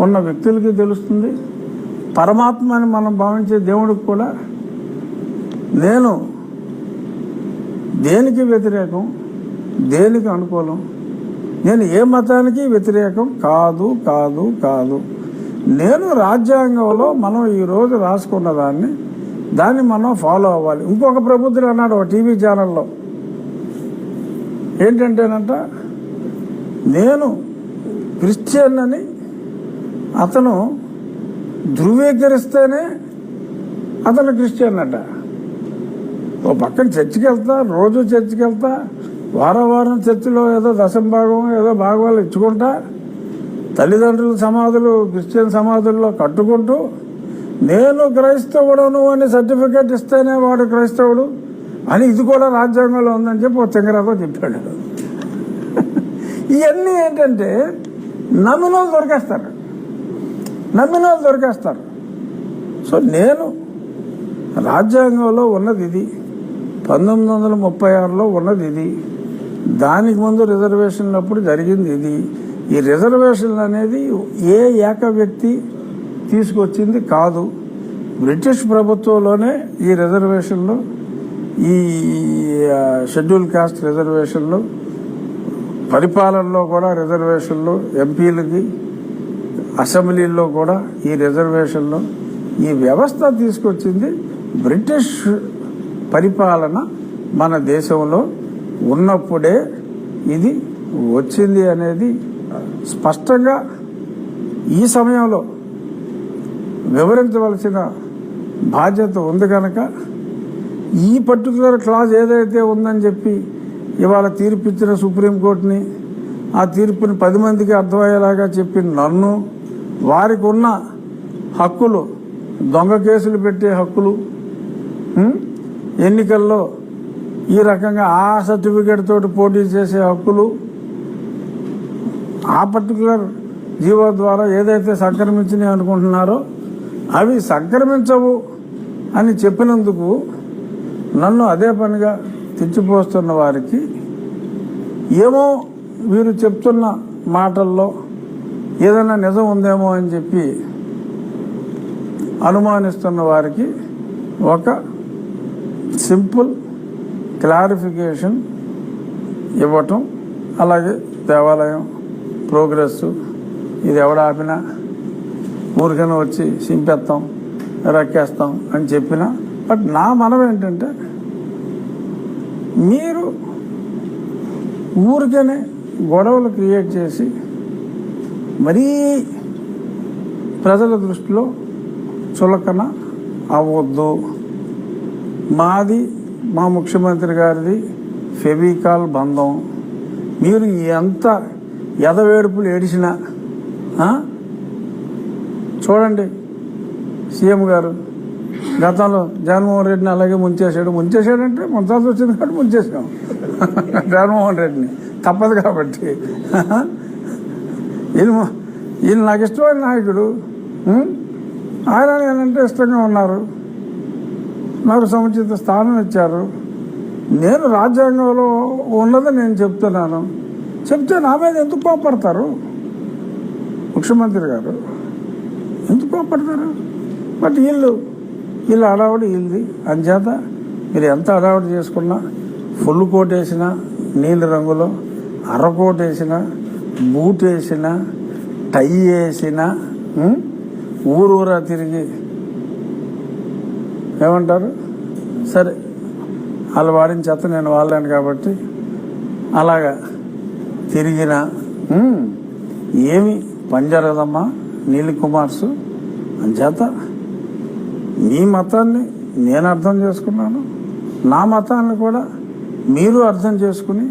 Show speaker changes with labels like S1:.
S1: ఉన్న వ్యక్తులకి తెలుస్తుంది. పరమాత్మ అని మనం భావించే దేవుడికి కూడా నేను దేనికి వ్యతిరేకం, దేనికి అనుకూలం, నేను ఏ మతానికి వ్యతిరేకం కాదు కాదు కాదు. నేను రాజ్యాంగంలో మనం ఈరోజు రాసుకున్న దాన్ని మనం ఫాలో అవ్వాలి. ఇంకొక ప్రబుద్ధుడు అన్నాడు ఒక టీవీ ఛానల్లో, ఏంటంటేనంట, నేను క్రిస్టియన్ అని అతను ధృవీకరిస్తేనే అతను క్రిస్టియన్ అట. ఓ పక్కన చర్చికి వెళ్తా, రోజు చర్చికి వెళ్తా, వారం చర్చిలో ఏదో దశంభాగం ఏదో భాగవాళ్ళు ఇచ్చుకుంటా, తల్లిదండ్రుల సమాధులు క్రిస్టియన్ సమాధుల్లో కట్టుకుంటూ నేను క్రైస్తవుడను అని సర్టిఫికేట్ ఇస్తేనే వాడు క్రైస్తవుడు అని ఇది కూడా రాజ్యాంగంలో ఉందని చెప్పి ఒక తెంగరాతో చెప్పాడు. ఇవన్నీ ఏంటంటే నమ్మిన వాళ్ళు దొరికేస్తారు. సో నేను రాజ్యాంగంలో ఉన్నది ఇది, 1936లో ఉన్నది ఇది, దానికి ముందు రిజర్వేషన్లు అప్పుడు జరిగింది ఇది. ఈ రిజర్వేషన్లు అనేది ఏ ఏక వ్యక్తి తీసుకొచ్చింది కాదు. బ్రిటిష్ ప్రభుత్వంలోనే ఈ రిజర్వేషన్లు, ఈ షెడ్యూల్ కాస్ట్ రిజర్వేషన్లు, పరిపాలనలో కూడా రిజర్వేషన్లు, ఎంపీలకి అసెంబ్లీల్లో కూడా ఈ రిజర్వేషన్లు, ఈ వ్యవస్థ తీసుకొచ్చింది బ్రిటిష్ పరిపాలన మన దేశంలో ఉన్నప్పుడే ఇది వచ్చింది అనేది స్పష్టంగా ఈ సమయంలో వివరించవలసిన బాధ్యత ఉంది కనుక ఈ పర్టికులర్ క్లాజ్ ఏదైతే ఉందని చెప్పి ఇవాళ తీర్పిచ్చిన సుప్రీంకోర్టుని, ఆ తీర్పుని 10 మందికి అర్థమయ్యేలాగా చెప్పి నన్ను, వారికి ఉన్న హక్కులు, దొంగ కేసులు పెట్టే హక్కులు, ఎన్నికల్లో ఈ రకంగా ఆ సర్టిఫికేట్ తోటి పోటీ చేసే హక్కులు, ఆ పర్టికులర్ జీవో ద్వారా ఏదైతే సంక్రమించినాయి అనుకుంటున్నారో అవి సంక్రమించవు అని చెప్పినందుకు నన్ను అదే పనిగా తెచ్చిపోస్తున్న వారికి, ఏమో వీరు చెప్తున్న మాటల్లో ఏదైనా నిజం ఉందేమో అని చెప్పి అనుమానిస్తున్న వారికి ఒక సింపుల్ క్లారిఫికేషన్ ఇవ్వటం, అలాగే దేవాలయం ప్రోగ్రెస్ ఇది ఎవడ ఆపినా ఊరికైనా వచ్చి సింపేస్తాం రక్కేస్తాం అని చెప్పినా, బట్ నా మనం ఏంటంటే మీరు ఊరికనే గొడవలు క్రియేట్ చేసి మరీ ప్రజల దృష్టిలో చులకన అవ్వద్దు. మాది మా ముఖ్యమంత్రి గారిది ఫెవికాల్ బంధం. మీరు ఎంత ఎదవేడుపులు ఏడిచినా చూడండి, సీఎం గారు గతంలో జగన్మోహన్ రెడ్డిని అలాగే ముంచేశాడంటే ముంచాల్సి వచ్చింది కాబట్టి ముంచేసాం జగన్మోహన్ రెడ్డిని, తప్పదు కాబట్టి. ఈయన నాకు ఇష్టమైన నాయకుడు, ఆయన నేనంటే ఇష్టంగా ఉన్నారు, నాకు సముచిత స్థానం ఇచ్చారు. నేను రాజ్యాంగంలో ఉన్నది నేను చెప్తున్నాను, చెప్తే నా మీద ఎందుకు కోపడతారు ముఖ్యమంత్రి గారు, ఎందుకు కోపడతారు? బట్ వీళ్ళు హడావుడి వీళ్ళది. అంచేత మీరు ఎంత హడావుడి చేసుకున్నా, ఫుల్ కోట్ వేసినా, నీళ్ళ రంగులో అరకోట్ వేసినా, బూట్ వేసినా, టై వేసినా, ఊరూరా తిరిగి ఏమంటారు, సరే వాళ్ళు వాడిన చెత్త నేను వాళ్ళాను కాబట్టి అలాగా తిరిగిన ఏమి పని జరగదమ్మా నీలి కుమార్స్. అంచేత మీ మతాన్ని నేను అర్థం చేసుకున్నాను, నా మతాన్ని కూడా మీరు అర్థం చేసుకుని